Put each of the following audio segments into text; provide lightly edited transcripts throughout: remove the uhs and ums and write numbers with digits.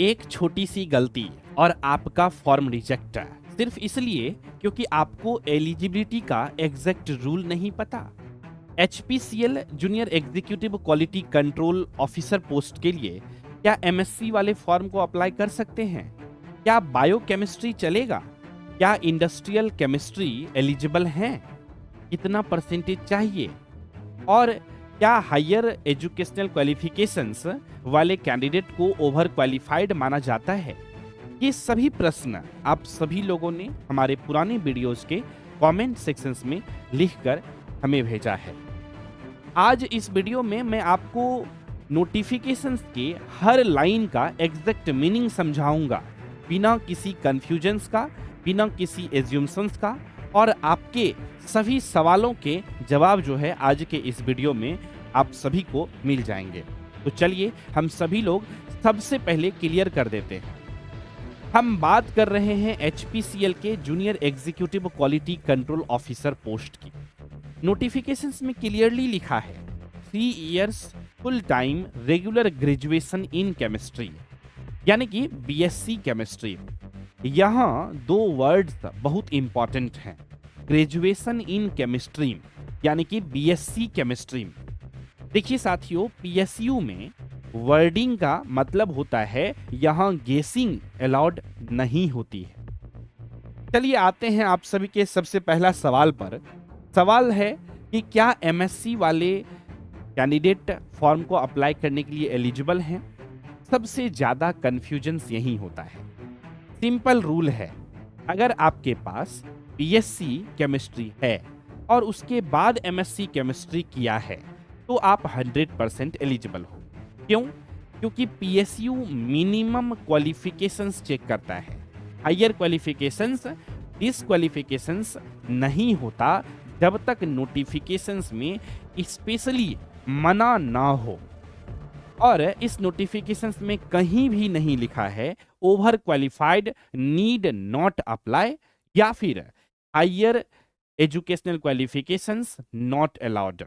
एक छोटी सी गलती और आपका फॉर्म रिजेक्ट है, सिर्फ इसलिए क्योंकि आपको एलिजिबिलिटी का एग्जैक्ट रूल नहीं पता। HPCL junior executive quality control officer post के लिए क्या एमएससी वाले फॉर्म को अप्लाई कर सकते हैं? क्या बायोकेमिस्ट्री चलेगा? क्या इंडस्ट्रियल केमिस्ट्री एलिजिबल हैं? कितना परसेंटेज चाहिए? और क्या हायर एजुकेशनल क्वालिफिकेशंस वाले कैंडिडेट को ओवर क्वालिफाइड माना जाता है? ये सभी प्रश्न आप सभी लोगों ने हमारे पुराने वीडियोस के कमेंट सेक्शंस में लिखकर हमें भेजा है। आज इस वीडियो में मैं आपको नोटिफिकेशंस के हर लाइन का एग्जैक्ट मीनिंग समझाऊंगा, बिना किसी कंफ्यूजन्स का, बिना किसी एज्यूम्शंस का, और आपके सभी सवालों के जवाब जो है आज के इस वीडियो में आप सभी को मिल जाएंगे। तो चलिए हम सभी लोग सबसे पहले क्लियर कर देते हैं। हम बात कर रहे हैं एचपीसीएल के junior executive quality control officer post की। नोटिफिकेशंस में क्लियरली लिखा है 3 years full time regular graduation in chemistry, यानी कि बीएससी केमिस्ट्री। यहाँ दो वर्ड्स बहुत इंपॉर्टेंट हैं, ग्रेजुएशन इन केमिस्ट्री यानी कि बीएससी केमिस्ट्री। देखिए साथियों, पीएसयू में वर्डिंग का मतलब होता है यहाँ गेसिंग अलाउड नहीं होती है। चलिए आते हैं आप सभी के सबसे पहला सवाल पर। सवाल है कि क्या एमएससी वाले कैंडिडेट फॉर्म को अप्लाई करने के लिए एलिजिबल हैं? सबसे ज्यादा कंफ्यूजन्स यही होता है। सिंपल रूल है, अगर आपके पास बीएससी केमिस्ट्री है और उसके बाद एमएससी केमिस्ट्री किया है तो आप 100% एलिजिबल हो। क्यों? क्योंकि पीएसयू मिनिमम क्वालिफिकेशंस चेक करता है, हायर क्वालिफिकेशंस डिसक्वालिफिकेशंस नहीं होता जब तक नोटिफिकेशंस में स्पेशली मना ना हो। और इस नोटिफिकेशंस में कहीं भी नहीं लिखा है over qualified need not apply या फिर higher educational qualifications not allowed.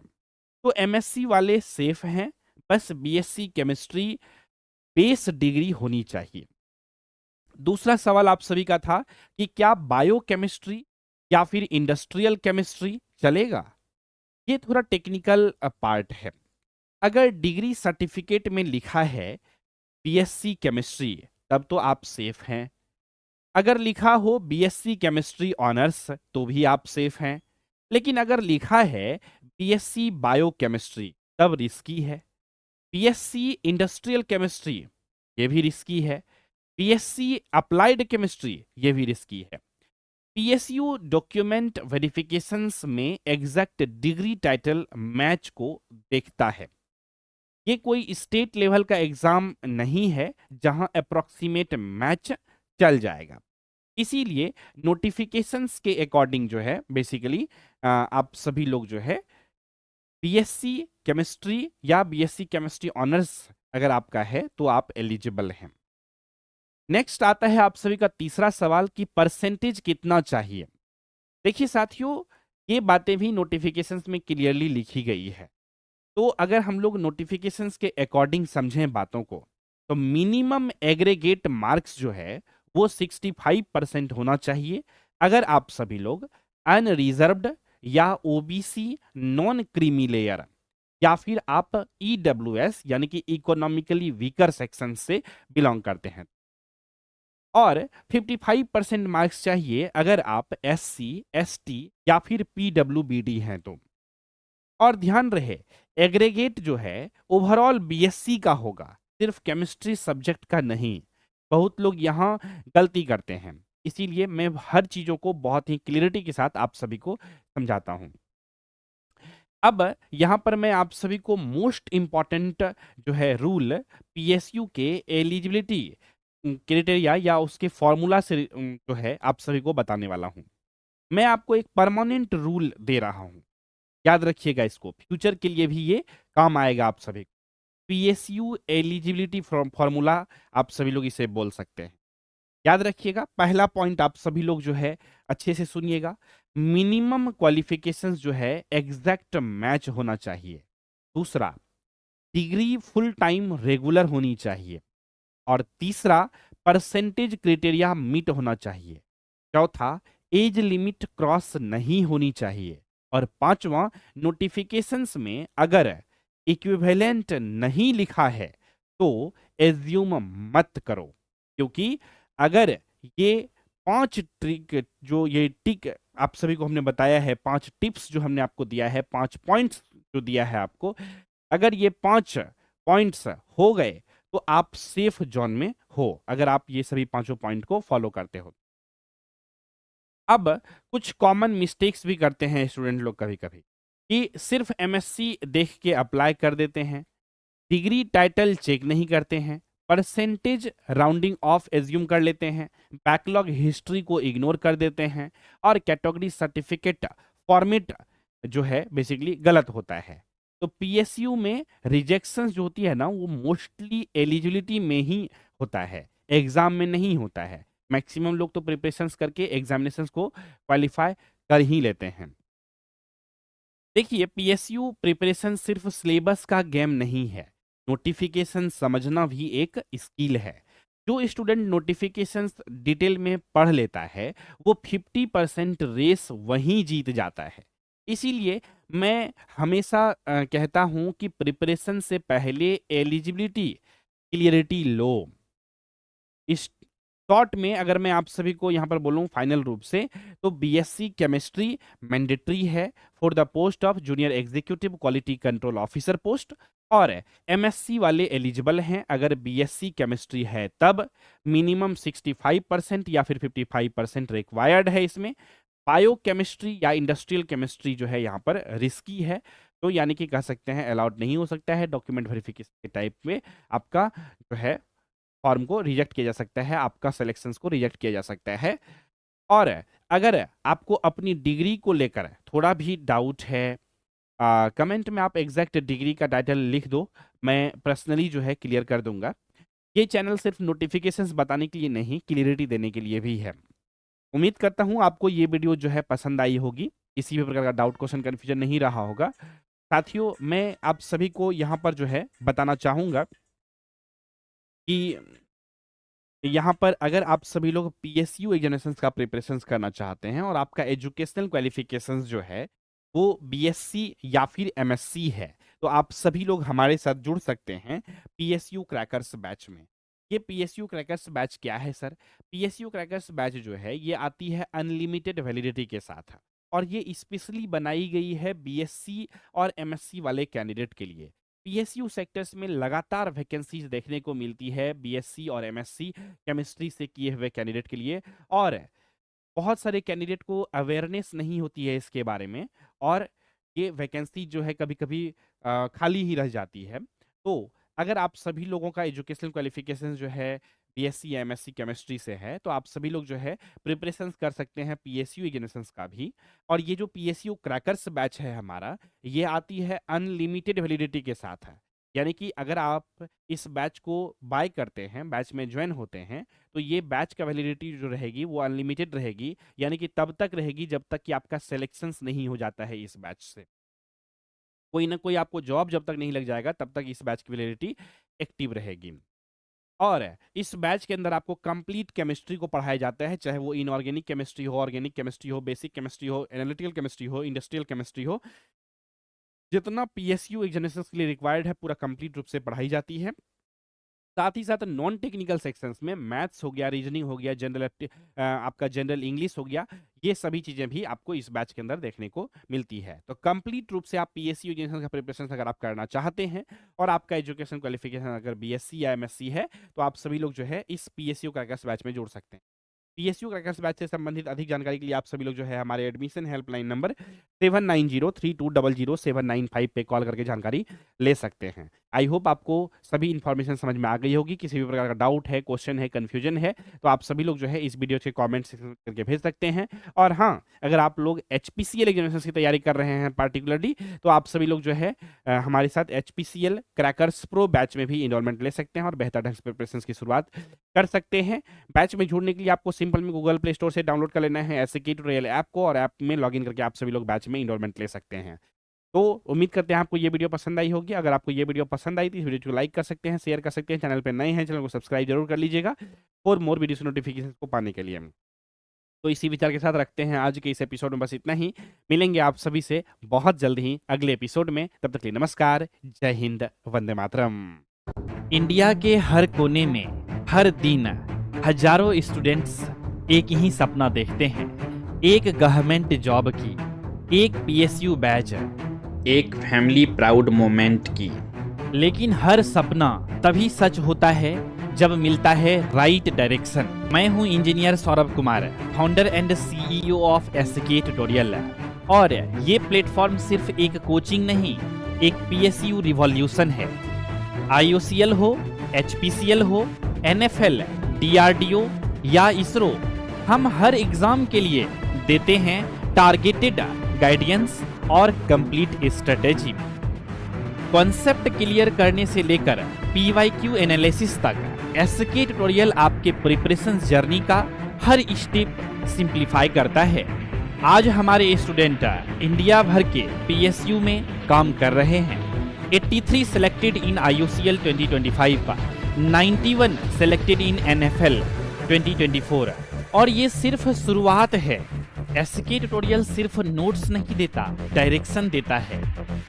तो एमएससी वाले सेफ हैं, बस बीएससी केमिस्ट्री बेस डिग्री होनी चाहिए। दूसरा सवाल आप सभी का था कि क्या बायोकेमिस्ट्री या फिर इंडस्ट्रियल केमिस्ट्री चलेगा? ये थोड़ा टेक्निकल पार्ट है। अगर डिग्री सर्टिफिकेट में लिखा है बीएससी केमिस्ट्री तब तो आप सेफ हैं। अगर लिखा हो बीएससी केमिस्ट्री ऑनर्स तो भी आप सेफ हैं। लेकिन अगर लिखा है बीएससी बायोकेमिस्ट्री तब रिस्की है। बीएससी इंडस्ट्रियल केमिस्ट्री ये भी रिस्की है। बीएससी अप्लाइड केमिस्ट्री ये भी रिस्की है। पीएसयू डॉक्यूमेंट वेरिफिकेशंस में एग्जैक्ट डिग्री टाइटल मैच को देखता है। ये कोई स्टेट लेवल का एग्जाम नहीं है जहां अप्रोक्सीमेट मैच चल जाएगा। इसीलिए नोटिफिकेशंस के अकॉर्डिंग जो है बेसिकली आप सभी लोग जो है बीएससी केमिस्ट्री या बीएससी केमिस्ट्री ऑनर्स अगर आपका है तो आप एलिजिबल हैं। नेक्स्ट आता है आप सभी का तीसरा सवाल कि परसेंटेज कितना चाहिए। देखिए साथियों, ये बातें भी नोटिफिकेशंस में क्लियरली लिखी गई है। तो अगर हम लोग नोटिफिकेशंस के अकॉर्डिंग समझें बातों को तो मिनिमम एग्रीगेट मार्क्स जो है वो 65% होना चाहिए। अगर आप सभी लोग अनरिजर्व्ड या ओबीसी नॉन क्रीमी लेयर या फिर आप ईडब्ल्यूएस यानी कि इकोनॉमिकली वीकर सेक्शन से बिलोंग करते हैं, और 55% मार्क्स चाहिए अगर आप एससी एसटी या फिर पीडब्ल्यूबीडी हैं तो। और ध्यान रहे एग्रीगेट जो है ओवरऑल बीएससी का होगा, सिर्फ केमिस्ट्री सब्जेक्ट का नहीं। बहुत लोग यहाँ गलती करते हैं, इसीलिए मैं हर चीजों को बहुत ही क्लियरिटी के साथ आप सभी को समझाता हूँ। अब यहाँ पर मैं आप सभी को मोस्ट इंपॉर्टेंट जो है रूल पीएसयू के एलिजिबिलिटी क्राइटेरिया या उसके फॉर्मूला से जो है आप सभी को बताने वाला हूँ। मैं आपको एक परमानेंट रूल दे रहा हूँ, याद रखिएगा इसको, फ्यूचर के लिए भी ये काम आएगा आप सभी को। पीएसयू एलिजिबिलिटी फॉर्मूला आप सभी लोग इसे बोल सकते हैं। याद रखिएगा, पहला पॉइंट आप सभी लोग जो है अच्छे से सुनिएगा, मिनिमम क्वालिफिकेशंस जो है एग्जैक्ट मैच होना चाहिए। दूसरा, डिग्री फुल टाइम रेगुलर होनी चाहिए। और तीसरा, परसेंटेज क्राइटेरिया मीट होना चाहिए। चौथा, एज लिमिट क्रॉस नहीं होनी चाहिए। और पांचवा, नोटिफिकेशंस में अगर इक्विवेलेंट नहीं लिखा है तो एज्यूम मत करो, क्योंकि अगर ये 5 ट्रिक जो ये टिक आप सभी को हमने बताया है, 5 टिप्स जो हमने आपको दिया है, 5 पॉइंट्स जो दिया है आपको, अगर ये 5 पॉइंट्स हो गए तो आप सेफ जोन में हो, अगर आप ये सभी पांचों पॉइंट को फॉलो करते हो। अब कुछ कॉमन मिस्टेक्स भी करते हैं स्टूडेंट लोग कभी कभी, कि सिर्फ एमएससी देख के अप्लाई कर देते हैं, डिग्री टाइटल चेक नहीं करते हैं, परसेंटेज राउंडिंग ऑफ एज्यूम कर लेते हैं, बैकलॉग हिस्ट्री को इग्नोर कर देते हैं, और कैटेगरी सर्टिफिकेट फॉर्मेट जो है बेसिकली गलत होता है। तो पीएसयू में रिजेक्शंस जो होती है ना, वो मोस्टली एलिजिबिलिटी में ही होता है, एग्जाम में नहीं होता है। मैक्सिमम लोग तो प्रिपरेशंस करके एग्जामिनेशंस को क्वालिफाई कर ही लेते हैं। देखिए, पीएसयू प्रिपरेशन सिर्फ सिलेबस का गेम नहीं है, नोटिफिकेशन समझना भी एक स्किल है। जो स्टूडेंट नोटिफिकेशंस डिटेल में पढ़ लेता है वो 50% रेस वहीं जीत जाता है। इसीलिए मैं हमेशा कहता हूं कि प्रिपरेशन से पहले एलिजिबिलिटी क्लियरिटी लो। इस शॉर्ट में अगर मैं आप सभी को यहाँ पर बोलूँ फाइनल रूप से, तो बीएससी केमिस्ट्री मैंडेटरी है for the post of junior executive quality control officer post, और एमएससी वाले एलिजिबल हैं अगर बीएससी केमिस्ट्री है तब। मिनिमम 65% या फिर 55% रिक्वायर्ड है इसमें। बायो केमिस्ट्री या इंडस्ट्रियल केमिस्ट्री जो है यहाँ पर रिस्की है, तो यानी कि कह सकते हैं अलाउड नहीं हो सकता है, डॉक्यूमेंट वेरिफिकेशन के टाइप में आपका जो है फॉर्म को रिजेक्ट किया जा सकता है, आपका सिलेक्शंस को रिजेक्ट किया जा सकता है। और अगर आपको अपनी डिग्री को लेकर थोड़ा भी डाउट है, कमेंट में आप एग्जैक्ट डिग्री का टाइटल लिख दो, मैं पर्सनली जो है क्लियर कर दूंगा। ये चैनल सिर्फ नोटिफिकेशंस बताने के लिए नहीं, क्लियरिटी देने के लिए भी है। उम्मीद करता हूँ आपको ये वीडियो जो है पसंद आई होगी, किसी भी प्रकार का डाउट क्वेश्चन कन्फ्यूजन नहीं रहा होगा। साथियों, मैं आप सभी को यहाँ पर जो है बताना चाहूँगा कि यहाँ पर अगर आप सभी लोग पीएसयू एग्जामिनेशंस का प्रिपरेशंस करना चाहते हैं और आपका एजुकेशनल क्वालिफिकेशंस जो है वो बीएससी या फिर एमएससी है, तो आप सभी लोग हमारे साथ जुड़ सकते हैं पीएसयू क्रैकर्स बैच में। ये पीएसयू क्रैकर्स बैच क्या है सर? पीएसयू क्रैकर्स बैच जो है ये आती है अनलिमिटेड वैलिडिटी के साथ, और ये स्पेशली बनाई गई है बीएससी और एमएससी वाले कैंडिडेट के लिए। पीएसयू सेक्टर्स में लगातार वैकेंसीज देखने को मिलती है बीएससी और एमएससी केमिस्ट्री से किए हुए कैंडिडेट के लिए, और बहुत सारे कैंडिडेट को अवेयरनेस नहीं होती है इसके बारे में, और ये वैकेंसी जो है कभी कभी खाली ही रह जाती है। तो अगर आप सभी लोगों का एजुकेशनल क्वालिफिकेशन जो है बीएससी या एमएससी केमिस्ट्री से है, तो आप सभी लोग जो है प्रिपरेशंस कर सकते हैं पीएसयू एग्जामिनेशंस का भी। और ये जो पीएसयू क्रैकर्स बैच है हमारा, ये आती है अनलिमिटेड वैलिडिटी के साथ है। यानी कि अगर आप इस बैच को बाय करते हैं, बैच में ज्वाइन होते हैं, तो ये बैच का वैलिडिटी जो रहेगी वो अनलिमिटेड रहेगी, यानी कि तब तक रहेगी जब तक कि आपका सिलेक्शंस नहीं हो जाता है इस बैच से। कोई ना कोई आपको जॉब जब तक नहीं लग जाएगा तब तक इस बैच की वैलिडिटी एक्टिव रहेगी। और इस बैच के अंदर आपको कंप्लीट केमिस्ट्री को पढ़ाया जाता है, चाहे वो इनऑर्गेनिक केमिस्ट्री हो, ऑर्गेनिक केमिस्ट्री हो, बेसिक केमिस्ट्री हो, एनालिटिकल केमिस्ट्री हो, इंडस्ट्रियल केमिस्ट्री हो, जितना पीएसयू एग्जामिनेशन के लिए रिक्वायर्ड है पूरा कंप्लीट रूप से पढ़ाई जाती है। साथ ही साथ नॉन टेक्निकल सेक्शंस में मैथ्स हो गया, रीजनिंग हो गया, आपका जनरल इंग्लिश हो गया, ये सभी चीजें भी आपको इस बैच के अंदर देखने को मिलती है। तो कंप्लीट रूप से आप पीएससी एग्जामिनेशन का प्रिपरेशन अगर आप करना चाहते हैं और आपका एजुकेशन क्वालिफिकेशन अगर बीएससी या एमएससी है, तो आप सभी लोग जो है इस पीएसयू क्रैकर्स बैच में जुड़ सकते हैं। पीएसयू क्रैकर्स बैच से संबंधित अधिक जानकारी के लिए आप सभी लोग जो है हमारे एडमिशन हेल्पलाइन नंबर 7903200795 पे कॉल करके जानकारी ले सकते हैं। आई होप आपको सभी इन्फॉर्मेशन समझ में आ गई होगी। किसी भी प्रकार का डाउट है, क्वेश्चन है, कंफ्यूजन है, तो आप सभी लोग जो है इस वीडियो के कमेंट सेक्शन करके भेज सकते हैं। और हाँ, अगर आप लोग एचपीसीएल एग्जामिनेशन की तैयारी कर रहे हैं पार्टिकुलरली, तो आप सभी लोग जो है हमारे साथ एचपीसीएल क्रैकर्स प्रो बैच में भी इनरोलमेंट ले सकते हैं और बेहतर ढंग से प्रिपरेशन की शुरुआत कर सकते हैं। बैच में जुड़ने के लिए आपको सिंपल में गूगल प्ले स्टोर से डाउनलोड कर लेना है SK Tutorial ऐप को, और ऐप में लॉगिन करके आप सभी लोग बैच में इनरोलमेंट ले सकते हैं। तो उम्मीद करते हैं आपको ये वीडियो पसंद आई होगी। अगर आपको ये वीडियो पसंद आई थी, इस वीडियो को लाइक कर सकते हैं, शेयर कर सकते हैं। चैनल पे नए हैं, चैनल को सब्सक्राइब जरूर कर लीजिएगा और मोर वीडियोस नोटिफिकेशन को पाने के लिए। तो इसी विचार के साथ रखते हैं आज के इस एपिसोड में बस इतना ही। मिलेंगे आप सभी से बहुत जल्द ही अगले एपिसोड में। तब तक के लिए नमस्कार, जय हिंद, वंदे मातरम। इंडिया के हर कोने में हर दिन हजारों स्टूडेंट्स एक ही सपना देखते हैं, एक गवर्नमेंट जॉब की, एक पीएसयू बैच, एक फैमिली प्राउड मोमेंट की। लेकिन हर सपना तभी सच होता है जब मिलता है राइट डायरेक्शन। मैं हूं engineer Saurabh Kumar, founder and CEO of SK tutorial, और ये प्लेटफॉर्म सिर्फ एक कोचिंग नहीं, एक पीएसयू रिवॉल्यूशन है। आईओसीएल हो, एचपीसीएल हो, एनएफएल, डीआरडीओ या इसरो, हम हर एग्जाम के लिए देते हैं टारगेटेड गाइडेंस और कंप्लीट स्ट्रेटेजी। कॉन्सेप्ट क्लियर करने से लेकर पीवाईक्यू एनालिसिस तक, एसके ट्यूटोरियल आपके प्रिपरेशन जर्नी का हर स्टेप सिंप्लीफाई करता है। आज हमारे स्टूडेंट इंडिया भर के पीएसयू में काम कर रहे हैं। 83 selected in IOCL 2025, 91 selected in NFL 2024, और ये सिर्फ शुरुआत है। एसके ट्यूटोरियल सिर्फ नोट्स नहीं देता, डायरेक्शन देता है।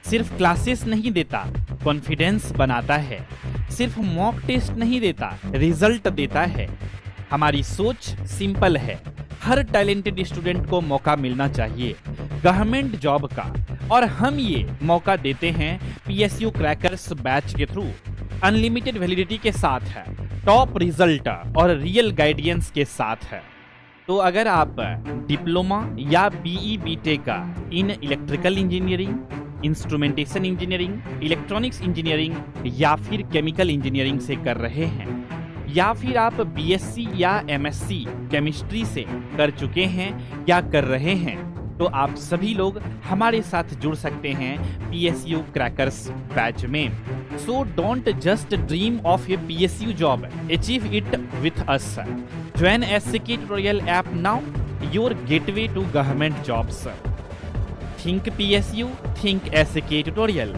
सिर्फ क्लासेस नहीं देता, कॉन्फिडेंस बनाता है। सिर्फ मॉक टेस्ट नहीं देता, रिजल्ट देता है। हमारी सोच सिंपल है, हर टैलेंटेड स्टूडेंट को मौका मिलना चाहिए गवर्नमेंट जॉब का, और हम ये मौका देते हैं पीएसयू क्रैकर्स बैच के थ्रू। अनलिमिटेड वैलिडिटी के साथ है, टॉप रिजल्ट और रियल गाइडेंस के साथ है। तो अगर आप डिप्लोमा या BE BTech in electrical engineering, instrumentation engineering, electronics engineering या फिर केमिकल इंजीनियरिंग से कर रहे हैं, या फिर आप बीएससी या एमएससी केमिस्ट्री से कर चुके हैं या कर रहे हैं, तो आप सभी लोग हमारे साथ जुड़ सकते हैं पीएसयू क्रैकर्स बैच में। So don't just dream of A PSU job, achieve it with us. Join SK Tutorial app now, your gateway to government jobs. Think PSU, think SK Tutorial.